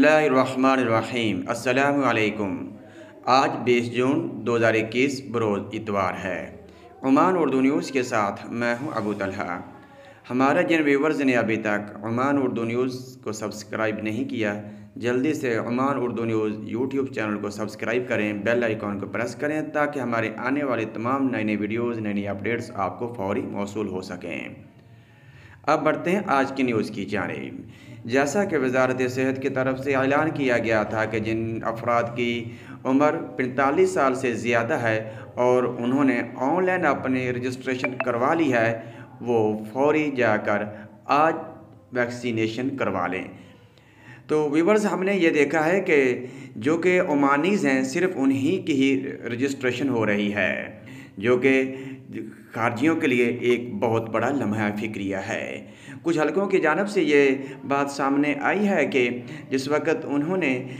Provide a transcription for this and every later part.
बिस्मिल्लाहिर्रहमानिर्रहीम। अस्सलामु अलैकुम। आज 20 जून 2021 बरोज़ इतवार है। ओमान उर्दू न्यूज़ के साथ मैं हूं अबू तलहा। हमारे जिन व्यूवर्स ने अभी तक ओमान उर्दू न्यूज़ को सब्सक्राइब नहीं किया, जल्दी से Oman Urdu news YouTube channel को सब्सक्राइब करें, बेल आइकॉन को प्रेस करें ताकि हमारे आने वाले तमाम नई नई वीडियोज़, नई नई अपडेट्स आपको फ़ौरी मौसूल हो सकें। अब बढ़ते हैं आज की न्यूज़ की जानिब। जैसा कि वजारत सेहत की तरफ से ऐलान किया गया था कि जिन अफराद की उम्र 45 साल से ज़्यादा है और उन्होंने ऑनलाइन अपनी रजिस्ट्रेशन करवा ली है, वो फौरी जाकर आज वैक्सीनेशन करवा लें। तो व्यूवर्स, हमने ये देखा है कि जो कि ओमानीज़ हैं, सिर्फ उन्हीं की ही रजिस्ट्रेशन हो रही है, जो कि खारजियों के लिए एक बहुत बड़ा लम्हा फ़िक्रिया है। कुछ हलकों की जानिब से ये बात सामने आई है कि जिस वक़्त उन्होंने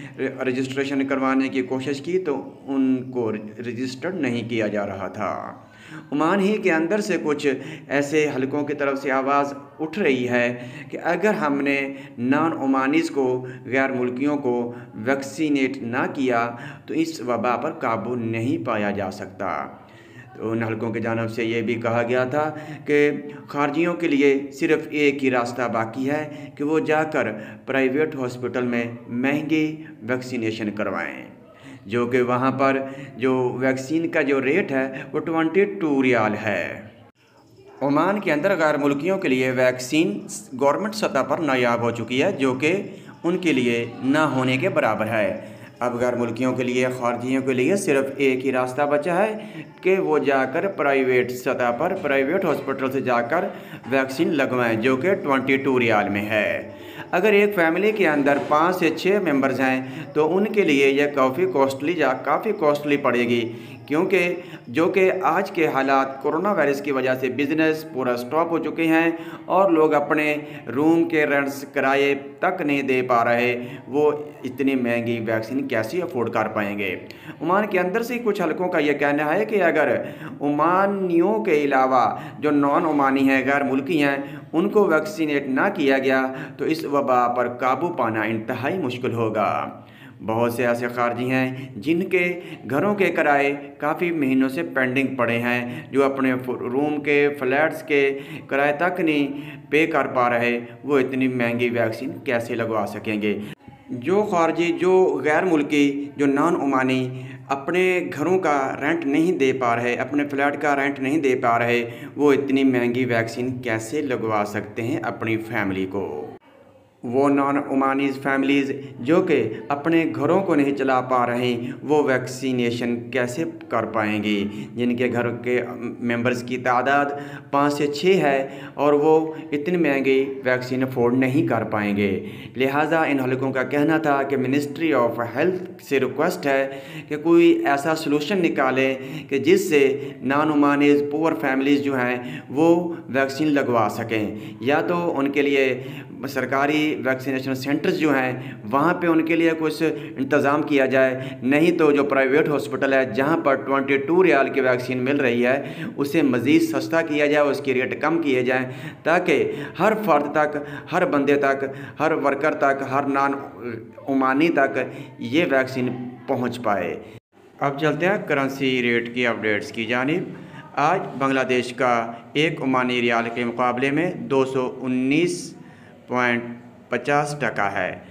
रजिस्ट्रेशन करवाने की कोशिश की तो उनको रजिस्टर्ड नहीं किया जा रहा था। ओमान ही के अंदर से कुछ ऐसे हलकों की तरफ से आवाज़ उठ रही है कि अगर हमने नॉन ओमानीज़ को, गैर मुल्कियों को वैक्सीनेट ना किया तो इस वबा पर काबू नहीं पाया जा सकता। तो उन हलकों की जानिब से ये भी कहा गया था कि खारजियों के लिए सिर्फ़ एक ही रास्ता बाकी है कि वो जाकर प्राइवेट हॉस्पिटल में महंगी वैक्सीनेशन करवाएं, जो कि वहाँ पर जो वैक्सीन का जो रेट है वो 22 रियाल है। ओमान के अंदर गैर मुल्कियों के लिए वैक्सीन गवर्नमेंट सतह पर नायाब हो चुकी है, जो कि उनके लिए ना होने के बराबर है। अब गैर मुल्कियों के लिए, खारजियों के लिए सिर्फ एक ही रास्ता बचा है कि वो जाकर प्राइवेट सतह पर, प्राइवेट हॉस्पिटल से जाकर वैक्सीन लगवाएं, जो कि 22 रियाल में है। अगर एक फ़ैमिली के अंदर 5 से 6 मेंबर्स हैं तो उनके लिए यह काफ़ी कॉस्टली पड़ेगी, क्योंकि जो कि आज के हालात कोरोना वायरस की वजह से बिज़नेस पूरा स्टॉप हो चुके हैं और लोग अपने रूम के रेंट्स किराए तक नहीं दे पा रहे, वो इतनी महंगी वैक्सीन कैसे अफोर्ड कर पाएंगे। ओमान के अंदर से कुछ हलकों का यह कहना है कि अगर ओमानियों के अलावा जो नॉन ओमानी हैं, गैर मुल्की हैं, उनको वैक्सीनेट ना किया गया तो इस वबा पर काबू पाना इंतहाई मुश्किल होगा। बहुत से ऐसे खारजी हैं जिनके घरों के किराए काफ़ी महीनों से पेंडिंग पड़े हैं, जो अपने रूम के, फ्लैट्स के किराए तक नहीं पे कर पा रहे, वो इतनी महंगी वैक्सीन कैसे लगवा सकेंगे। जो खारजी, जो गैर मुल्की, जो नॉन ओमानी अपने घरों का रेंट नहीं दे पा रहे, अपने फ्लैट का रेंट नहीं दे पा रहे, वो इतनी महंगी वैक्सीन कैसे लगवा सकते हैं अपनी फैमिली को। वो नॉन ओमानीज़ फैमिलीज़ जो कि अपने घरों को नहीं चला पा रही, वो वैक्सीनेशन कैसे कर पाएंगी, जिनके घर के मेंबर्स की तादाद 5 से 6 है और वो इतनी महंगी वैक्सीन अफोर्ड नहीं कर पाएंगे। लिहाजा इन हलकों का कहना था कि मिनिस्ट्री ऑफ हेल्थ से रिक्वेस्ट है कि कोई ऐसा सलूशन निकाले कि जिससे नॉन ओमानीज़ पुअर फैमिलीज़ जो हैं वो वैक्सीन लगवा सकें, या तो उनके लिए सरकारी वैक्सीनेशन सेंटर्स जो हैं वहाँ पे उनके लिए कुछ इंतज़ाम किया जाए, नहीं तो जो प्राइवेट हॉस्पिटल है जहाँ पर 22 रियाल की वैक्सीन मिल रही है उसे मज़ीद सस्ता किया जाए, उसकी रेट कम किए जाएँ, ताकि हर फर्द तक, हर बंदे तक, हर वर्कर तक, हर नॉन ओमानी तक ये वैक्सीन पहुँच पाए। अब चलते हैं करेंसी रेट की अपडेट्स की जानिब। आज बांग्लादेश का एक ओमानी रियाल के मुकाबले में 219.50 टका है।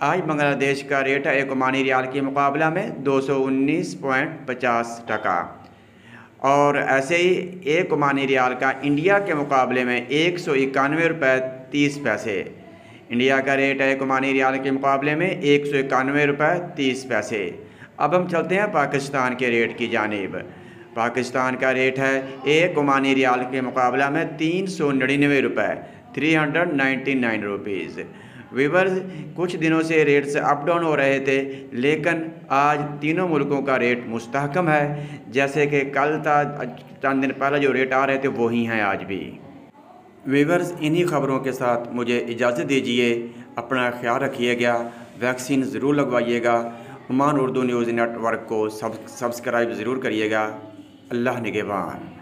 आज बांग्लादेश का रेट है एक ओमानी रियाल के मुकाबला में 219.50 टका। और ऐसे ही एक ओमानी रियाल का इंडिया के मुकाबले में 191 रुपये 30 पैसे। इंडिया का रेट है एक ओमानी रियाल के मुकाबले में 191 रुपये 30 पैसे। अब हम चलते हैं पाकिस्तान के रेट की जानिब। पाकिस्तान का रेट है एक ओमानी रियाल के मुकाबला में 399 रुपये 399 रुपीज़। वीवर्स, कुछ दिनों से रेट्स अप डाउन हो रहे थे, लेकिन आज तीनों मुल्कों का रेट मुस्तहकम है। जैसे कि कल था, चंद दिन पहले जो रेट आ रहे थे वही हैं आज भी। वीवर्स, इन्हीं ख़बरों के साथ मुझे इजाज़त दीजिए। अपना ख्याल रखिएगा, वैक्सीन ज़रूर लगवाइएगा। ओमान उर्दू न्यूज़ नेटवर्क को सब्सक्राइब ज़रूर करिएगा। अल्लाह निगहबान।